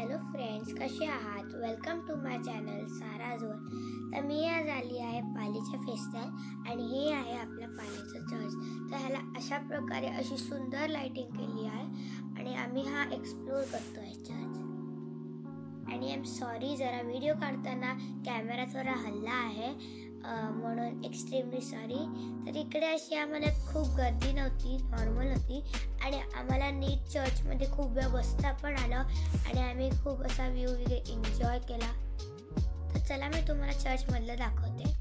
Hello friends, कसे आहात? Welcome to my channel सारा जोर. तर मी आज आली आहे पालीच्या फेस्टात आणि हे आहे आपल्या पालीचं चर्च. तर ह्याला अशा प्रकारे अशी सुंदर लाइटिंग केली आहे आणि आम्ही हा एक्सप्लोर करतो आहे चर्च. आणि आय एम सॉरी, जरा व्हिडिओ काढताना कॅमेरा थोडा हल्ला आहे म्हणून एक्स्ट्रीमली सॉरी. तर इकडे अशी आम्हाला खूप गर्दी नव्हती, नॉर्मल होती आणि आम्हाला नीट चर्चमध्ये खूप वेळ बसता पण आलं आणि आम्ही खूप असा व्ह्यू एन्जॉय केला. तर चला मी तुम्हाला चर्चमधलं दाखवते.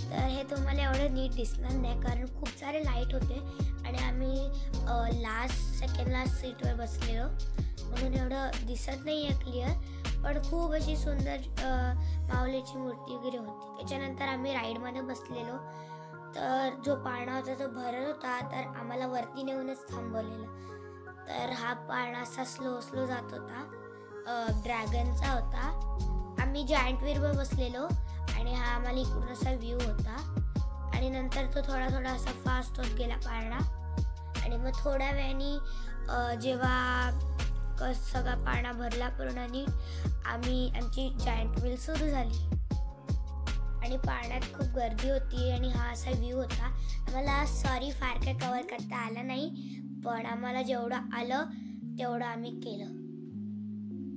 तर हे तुम्हाला एवढं नीट दिसणार नाही कारण खूप सारे लाईट होते आणि आम्ही लास्ट सीटवर बसलेलो म्हणून एवढं दिसत नाही आहे क्लिअर, पण खूप अशी सुंदर माऊलीची मूर्ती वगैरे होती. त्याच्यानंतर आम्ही राईडमध्ये बसलेलो. तर जो पाळणा होता तो भरत होता, तर आम्हाला वरती नेऊनच थांबवलेलं. तर हा पाळणा असा स्लो जात होता, ड्रॅगनचा होता. आम्ही जायंट व्हीलवर बसलेलो आणि हा आम्हाला इकडून असा व्ह्यू होता आणि नंतर तो थोडा असा फास्ट होत गेला पाळणा आणि मग थोड्या वेळाने जेव्हा सगळा पाळणा भरला पूर्ण नीट, आमची जायंट व्हील सुरू झाली आणि पाळण्यात खूप गर्दी होती आणि हा असा व्ह्यू होता. आम्हाला सॉरी फार काय कव्हर करता आलं नाही, पण आम्हाला जेवढं आलं तेवढं आम्ही केलं.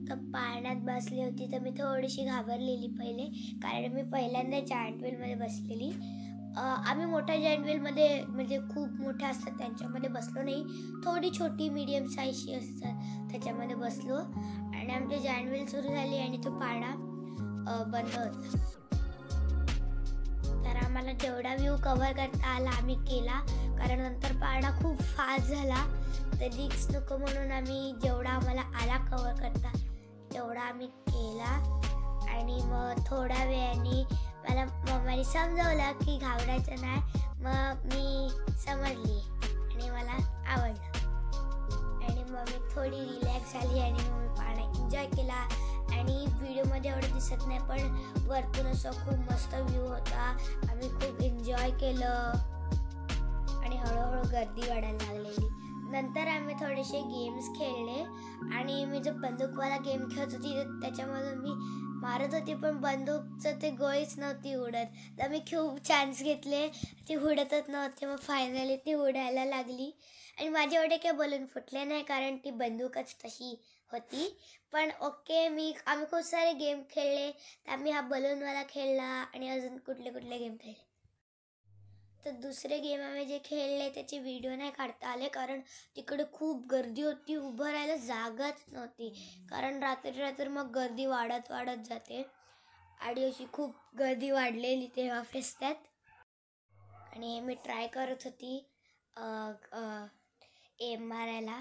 तर पाळण्यात बसली होती तर मी थोडीशी घाबरलेली पहिले, कारण मी पहिल्यांदा जायंट व्हीलमध्ये बसलेली. आम्ही मोठ्या जायंट व्हीलमध्ये म्हणजे खूप मोठ्या असतात त्यांच्यामध्ये बसलो नाही, थोडी छोटी मीडियम साईजची असतात त्याच्यामध्ये बसलो आणि आमची जायंट व्हील सुरू झाली आणि तो पाळणा बंद होता. तर आम्हाला जेवढा व्ह्यू कव्हर करता आला आम्ही केला, कारण नंतर पाळणा खूप फास्ट झाला तर रिस्क नको म्हणून आम्ही जेवढा आम्हाला आला कव्हर करता तेवढा आम्ही केला. आणि मग थोड्या वेळाने मला मम्माने समजावलं की घाबरायचं नाही, मग मी समजली आणि मला आवडलं आणि मग मी थोडी रिलॅक्स झाली आणि मग मी पाळणा एन्जॉय केला. आणि व्हिडिओमध्ये एवढं दिसत नाही पण वरतून असं खूप मस्त व्ह्यू होता. आम्ही खूप एन्जॉय केलं आणि हळूहळू गर्दी वाढायला लागलेली. नंतर आम्ही थोडेसे गेम्स खेळले आणि मी जो बंदूकवाला गेम खेळत होती त्याच्यामधून मी मारत होती, पण बंदूकचं ते गोळीच नव्हती उडत. तर मी खूप चान्स घेतले, ती उडतच नव्हती. मग फायनली ती उडायला लागली आणि माझे एवढे काही बलून फुटले नाही कारण ती बंदूकच तशी होती. पण ओके, आम्ही खूप सारे गेम खेळले. तर आम्ही हा बलूनवाला खेळला आणि अजून कुठले गेम खेळले. तर दुसरे गेम आम्ही जे खेळले त्याचे व्हिडिओ नाही काढता आले कारण तिकडे खूप गर्दी होती, उभं राहायला जागाच नव्हती, कारण रात्री मग गर्दी वाढत जाते आणि अशी खूप गर्दी वाढलेली तेव्हा फेस्टात. आणि मी ट्राय करत होती एम मारायला.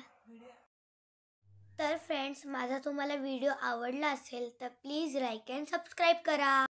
तर फ्रेंड्स, माझा तुम्हाला व्हिडिओ आवडला असेल तर प्लीज लाईक अँड सबस्क्राईब करा.